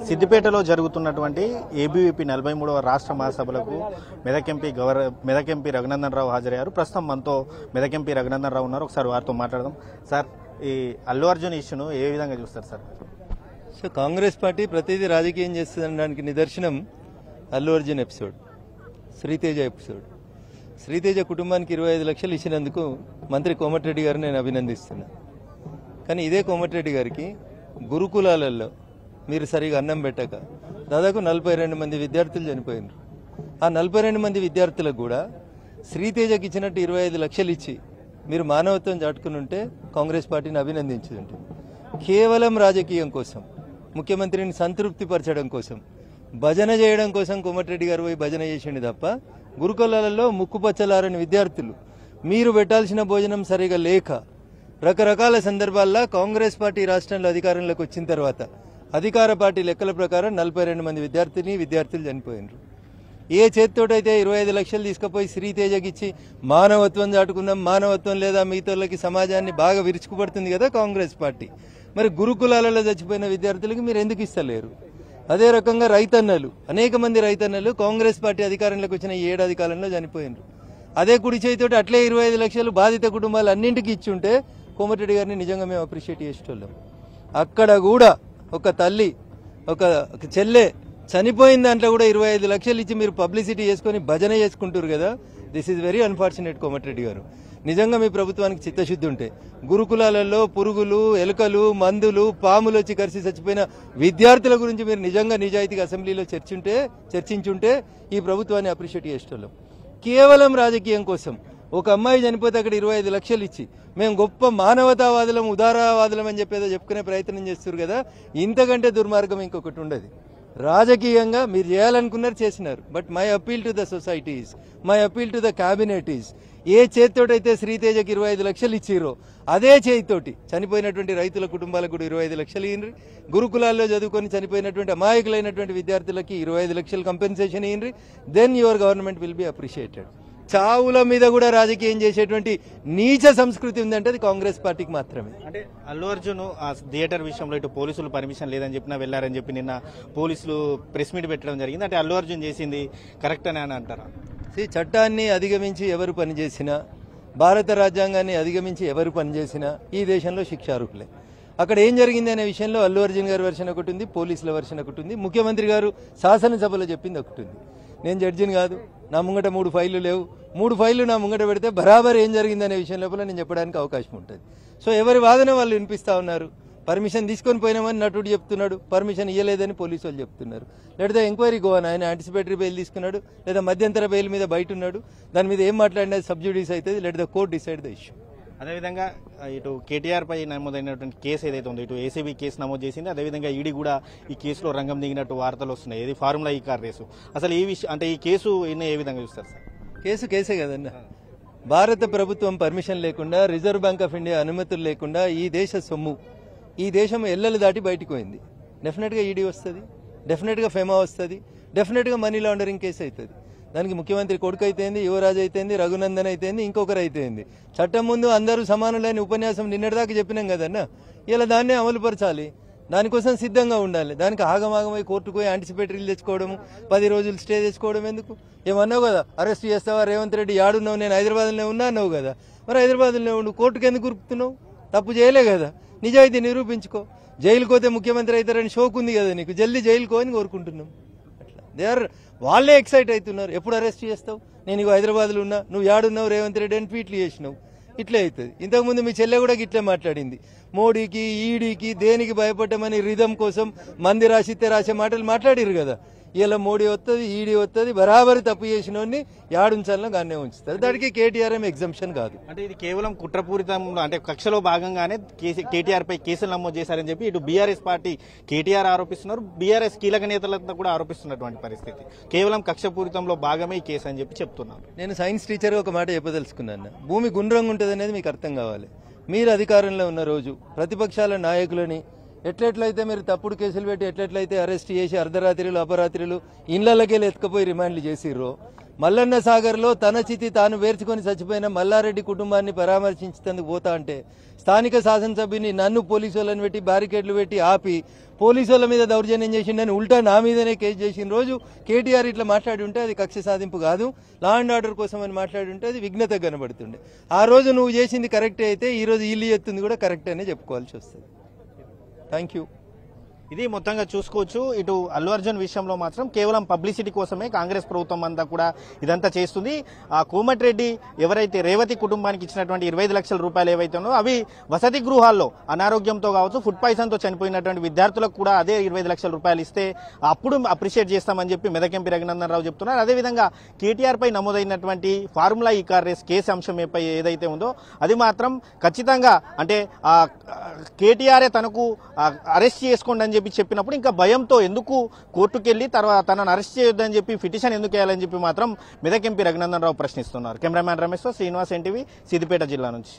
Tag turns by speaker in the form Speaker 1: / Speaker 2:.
Speaker 1: సిద్దిపేటలో జరుగుతున్నటువంటి ఏబీవీపీ 43వ రాష్ట్ర మహాసభలకు మెదక్ ఎంపీ రఘునందన్ రావు హాజరయ్యారు. ప్రస్తుతం మనతో మెదక్ ఎంపీ రఘునందన్ రావు ఉన్నారు. ఒకసారి వారితో మాట్లాడదాం. సార్, ఈ అల్లు అర్జున్ ఇష్యూను ఏ విధంగా చూస్తారు సార్?
Speaker 2: సో కాంగ్రెస్ పార్టీ ప్రతిదీ రాజకీయం చేస్తుందనడానికి నిదర్శనం అల్లు అర్జున్ ఎపిసోడ్, శ్రీతేజ ఎపిసోడ్. శ్రీతేజ కుటుంబానికి 25 లక్షలు ఇచ్చినందుకు మంత్రి కోమటిరెడ్డి గారిని నేను అభినందిస్తున్నా. కానీ ఇదే కోమటిరెడ్డి గారికి గురుకులాలలో మీరు సరిగా అన్నం పెట్టక దాదాపు 42 మంది విద్యార్థులు చనిపోయినారు. ఆ 42 మంది విద్యార్థులకు కూడా శ్రీతేజకి ఇచ్చినట్టు 25 లక్షలు ఇచ్చి మీరు మానవత్వం చాటుకుని ఉంటే కాంగ్రెస్ పార్టీని అభినందించుంటే. కేవలం రాజకీయం కోసం, ముఖ్యమంత్రిని సంతృప్తిపరచడం కోసం, భజన చేయడం కోసం కోమటిరెడ్డి గారు పోయి భజన చేసిండు తప్ప గురుకులాలలో ముక్కుపచ్చలారని విద్యార్థులు మీరు పెట్టాల్సిన భోజనం సరిగా లేక రకరకాల సందర్భాల్లో కాంగ్రెస్ పార్టీ రాష్ట్రంలో అధికారంలోకి వచ్చిన తర్వాత అధికార పార్టీ లెక్కల ప్రకారం 42 మంది విద్యార్థులు చనిపోయినారు. ఏ చేతితోటైతే 25 లక్షలు తీసుకుపోయి శ్రీతేజకి ఇచ్చి మానవత్వం చాటుకుందాం, మానవత్వం లేదా మిగతాళ్ళకి సమాజాన్ని బాగా విరుచుకుపడుతుంది కదా కాంగ్రెస్ పార్టీ, మరి గురుకులాలలో చచ్చిపోయిన విద్యార్థులకి మీరు ఎందుకు ఇస్తలేరు? అదే రకంగా రైతన్నలు, అనేక మంది రైతన్నలు కాంగ్రెస్ పార్టీ అధికారంలోకి వచ్చిన ఈ ఏడాది కాలంలో చనిపోయినారు. అదే కుడి చేతితోటి అట్లే 25 లక్షలు బాధిత కుటుంబాలు అన్నింటికి ఇచ్చుంటే కోమటిరెడ్డి గారిని నిజంగా మేము అప్రిషియేట్ చేసేటోళ్ళం. అక్కడ కూడా ఒక తల్లి, ఒక చెల్లె చనిపోయిన దాంట్లో కూడా 25 లక్షలు ఇచ్చి మీరు పబ్లిసిటీ చేసుకుని భజన చేసుకుంటారు కదా. This is very unfortunate Komatireddy గారు. నిజంగా మీ ప్రభుత్వానికి చిత్తశుద్ధి ఉంటే గురుకులాలలో పురుగులు, ఎలుకలు, మందులు, పాములు వచ్చి కలిసి చచ్చిపోయిన విద్యార్థుల గురించి మీరు నిజంగా నిజాయితీగా అసెంబ్లీలో చర్చించుంటే ఈ ప్రభుత్వాన్ని అప్రిషియేట్ చేసేటోళ్ళం. కేవలం రాజకీయం కోసం ఒక అమ్మాయి చనిపోతే అక్కడ 25 లక్షలు ఇచ్చి మేము గొప్ప మానవతావాదులం, ఉదారవాదులం అని చెప్పేదో చెప్పుకునే ప్రయత్నం చేస్తారు కదా. ఇంతకంటే దుర్మార్గం ఇంకొకటి ఉండదు. రాజకీయంగా మీరు చేయాలనుకున్నారు, చేసినారు. But my appeal to the societies, my appeal to the cabinet is, ఏ చేతితోటైతే శ్రీతేజకి 25 లక్షలు ఇచ్చిరో అదే చేతితోటి చనిపోయినటువంటి రైతుల కుటుంబాలకు కూడా 25 లక్షలు ఇయ్యండి. గురుకులాల్లో చదువుకొని చనిపోయినటువంటి అమాయకులైనటువంటి విద్యార్థులకి 25 లక్షలు కంపెన్సేషన్ ఇయ్యండి. Then your government will be appreciated. చావుల మీద కూడా రాజకీయం చేసేటువంటి నీచ సంస్కృతి ఉందంటే అది కాంగ్రెస్ పార్టీకి మాత్రమే.
Speaker 1: అంటే అల్లు అర్జున్ ఆ థియేటర్ విషయంలో ఇటు పోలీసులు పర్మిషన్ లేదని చెప్పినా వెళ్లారని చెప్పి నిన్న పోలీసులు ప్రెస్ మీట్ పెట్టడం జరిగింది. అంటే అల్లు అర్జున్ చేసింది కరెక్ట్ అని అంటారా?
Speaker 2: చట్టాన్ని అధిగమించి ఎవరు పనిచేసినా, భారత రాజ్యాంగాన్ని అధిగమించి ఎవరు పనిచేసినా ఈ దేశంలో శిక్షార్హులే. అక్కడ ఏం జరిగింది అనే విషయంలో అల్లు అర్జున్ గారి వెర్షన్ ఒకటి ఉంది, పోలీసుల వెర్షన్ ఒకటి ఉంది, ముఖ్యమంత్రి గారు శాసనసభలో చెప్పింది ఒకటి ఉంది. నేను జడ్జిని కాదు, నా ముంగట 3 ఫైళ్లు లేవు. 3 ఫైళ్లు నా ముంగట పెడితే బరాబర్ ఏం జరిగింది అనే విషయం లోపల నేను చెప్పడానికి అవకాశం ఉంటుంది. సో ఎవరి వాదన వాళ్ళు వినిపిస్తా ఉన్నారు. పర్మిషన్ తీసుకొని పోయినామని నటుడు చెప్తున్నాడు, పర్మిషన్ ఇవ్వలేదని పోలీసు వాళ్ళు చెప్తున్నారు. లేదా ఎంక్వైరీ గోవన్, ఆయన యాంటిసిపేటరీ బెయిల్ తీసుకున్నాడు, లేదా మధ్యంతర బెయిల్ మీద బయట ఉన్నాడు. దాని మీద ఏం మాట్లాడినది సబ్జుడీస్ అవుతుంది. Let the court decide the issue.
Speaker 1: అదేవిధంగా ఇటు కేటీఆర్ పై నమోదైనటువంటి కేసు ఏదైతే ఉందో, ఇటు ఏసీబీ కేసు నమోదు చేసింది. అదేవిధంగా ఈడీ కూడా ఈ కేసులో రంగం దిగినట్టు వార్తలు వస్తున్నాయి. ఇది ఫార్ములా ఈ కార్ రేసు. అసలు ఈ విషయం అంటే ఈ కేసు ఏ విధంగా చూస్తారు సార్?
Speaker 2: కేసే కదన్న. భారత ప్రభుత్వం పర్మిషన్ లేకుండా, రిజర్వ్ బ్యాంక్ ఆఫ్ ఇండియా అనుమతులు లేకుండా ఈ దేశ సొమ్ము, ఈ దేశం ఎల్లలు దాటి బయటకు పోయింది. డెఫినెట్గా ఈడీ వస్తుంది, డెఫినెట్గా ఫెమా వస్తుంది, డెఫినెట్గా మనీ లాండరింగ్ కేసు అవుతుంది. దానికి ముఖ్యమంత్రి కొడుకు అయితేంది, యువరాజు అయితేంది, రఘునందన్ అయితేంది, ఇంకొకరు అయితేంది. చట్టం ముందు అందరూ సమానులైన ఉపన్యాసం నిన్నటిదాకా చెప్పినాం కదన్నా. ఇలా దాన్నే అమలుపరచాలి, దానికోసం సిద్ధంగా ఉండాలి. దానికి ఆగమాగమై కోర్టుకు పోయి యాంటిసిపేటరీలు తెచ్చుకోవడము, 10 రోజులు స్టే తెచ్చుకోవడం ఎందుకు? ఏమన్నావు కదా, అరెస్ట్ చేస్తావా రేవంత్ రెడ్డి, యాడున్నావు? నేను హైదరాబాద్లో ఉన్నా అన్నావు కదా. మరి హైదరాబాద్లో ఉండు, కోర్టుకు ఎందుకు గురుపుతున్నావు? తప్పు చేయలే కదా, నిజాయితీ నిరూపించుకో. జైలుకు పోతే ముఖ్యమంత్రి అవుతారని షోక్ ఉంది కదా నీకు, జల్దీ జైలుకో అని కోరుకుంటున్నాం. అట్లా వాళ్ళే ఎక్సైట్ అవుతున్నారు. ఎప్పుడు అరెస్ట్ చేస్తావు? నేను ఇక హైదరాబాద్లో ఉన్నా, నువ్వు యాడున్నావు రేవంత్ రెడ్డి అని ట్వీట్లు చేసినావు. ఇట్లే అవుతుంది. ఇంతకుముందు మీ చెల్లె కూడా ఇట్లే మాట్లాడింది. మోడీకి, ఈడీకి దేనికి భయపడ్డామని రిధం కోసం మంది రాసిస్తే రాసే మాటలు మాట్లాడిరు కదా. ఇలా మోడీ వస్తుంది, ఈడీ వస్తుంది, బరాబరి తప్పు చేసిన వాడిని యాడుంచాలని గానే ఉంచుతారు. దానికి కేటీఆర్ ఎగ్జంప్షన్ కాదు.
Speaker 1: అంటే ఇది కేవలం కుట్రపూరితంలో, అంటే కక్షలో భాగంగానే కేటీఆర్ పై కేసులు నమోదు చేశారని చెప్పి ఇటు బీఆర్ఎస్ పార్టీ కేటీఆర్ ఆరోపిస్తున్నారు, బీఆర్ఎస్ కీలక నేతలంతా కూడా ఆరోపిస్తున్నటువంటి పరిస్థితి. కేవలం కక్షపూరితంలో భాగమే ఈ కేసు అని చెప్పి చెప్తున్నారు.
Speaker 2: నేను సైన్స్ టీచర్ ఒక మాట చెప్పదలుచుకున్నాను. భూమి గుండ్రంగా ఉంటుంది అనేది మీకు అర్థం కావాలి. మీరు అధికారంలో ఉన్న రోజు ప్రతిపక్షాల నాయకులని ఎట్లయితే మీరు తప్పుడు కేసులు పెట్టి ఎట్లయితే అరెస్ట్ చేసి అర్ధరాత్రులు, అపరాత్రులు ఇళ్లకే ఎత్తుకుపోయి రిమాండ్లు చేసిర్రో, మల్లన్న సాగర్లో తన చితి తాను వేర్చుకొని చచ్చిపోయిన మల్లారెడ్డి కుటుంబాన్ని పరామర్శించేందుకు పోతా అంటే స్థానిక శాసనసభ్యుని నన్ను పోలీసు వాళ్ళని పెట్టి బ్యారికేడ్లు పెట్టి ఆపి పోలీసు వాళ్ళ మీద దౌర్జన్యం చేసిండని ఉల్టా నా మీదనే కేసు చేసిన రోజు కేటీఆర్ ఇట్లా మాట్లాడి ఉంటే అది కక్ష సాధింపు కాదు, లా అండ్ ఆర్డర్ కోసం అని మాట్లాడి ఉంటే అది విఘ్నత కనబడుతుండే. ఆ రోజు నువ్వు చేసింది కరెక్టే అయితే ఈ రోజు వీళ్ళు ఎత్తుంది కూడా కరెక్ట్ అనే చెప్పుకోవాల్సి వస్తుంది. Thank you.
Speaker 1: ఇది మొత్తంగా చూసుకోవచ్చు. ఇటు అల్లు అర్జున్ విషయంలో మాత్రం కేవలం పబ్లిసిటీ కోసమే కాంగ్రెస్ ప్రభుత్వం అంతా కూడా ఇదంతా చేస్తుంది. ఆ కోమటిరెడ్డి ఎవరైతే రేవతి కుటుంబానికి ఇచ్చినటువంటి 25 లక్షల రూపాయలు ఏవైతే ఉన్నాయో అవి వసతి గృహాల్లో అనారోగ్యంతో కావచ్చు, ఫుడ్ పాయిజన్తో చనిపోయినటువంటి విద్యార్థులకు కూడా అదే 25 లక్షల రూపాయలు ఇస్తే అప్పుడు అప్రిషియేట్ చేస్తామని చెప్పి మెదక్ ఎంపీ రఘునందన్ రావు చెప్తున్నారు. అదేవిధంగా కేటీఆర్ పై నమోదైనటువంటి ఫార్ములా ఈ కార్ రేస్ కేసు అంశంపై ఏదైతే ఉందో అది మాత్రం ఖచ్చితంగా అంటే కేటీఆర్ తనకు అరెస్ట్ చేసుకోండి అని చెప్పినప్పుడు ఇంకా భయంతో ఎందుకు కోర్టుకెళ్లి తర్వాత తనను అరెస్ట్ చేయొద్దని చెప్పి పిటిషన్ ఎందుకు వేయాలని చెప్పి మాత్రం మెదక్ ఎంపీ రఘునందన్ రావు ప్రశ్నిస్తున్నారు. కెమెరామ్యాన్ రమేష్తో శ్రీనివాస్, ఎన్టీవీ, సిద్దిపేట జిల్లా నుంచి.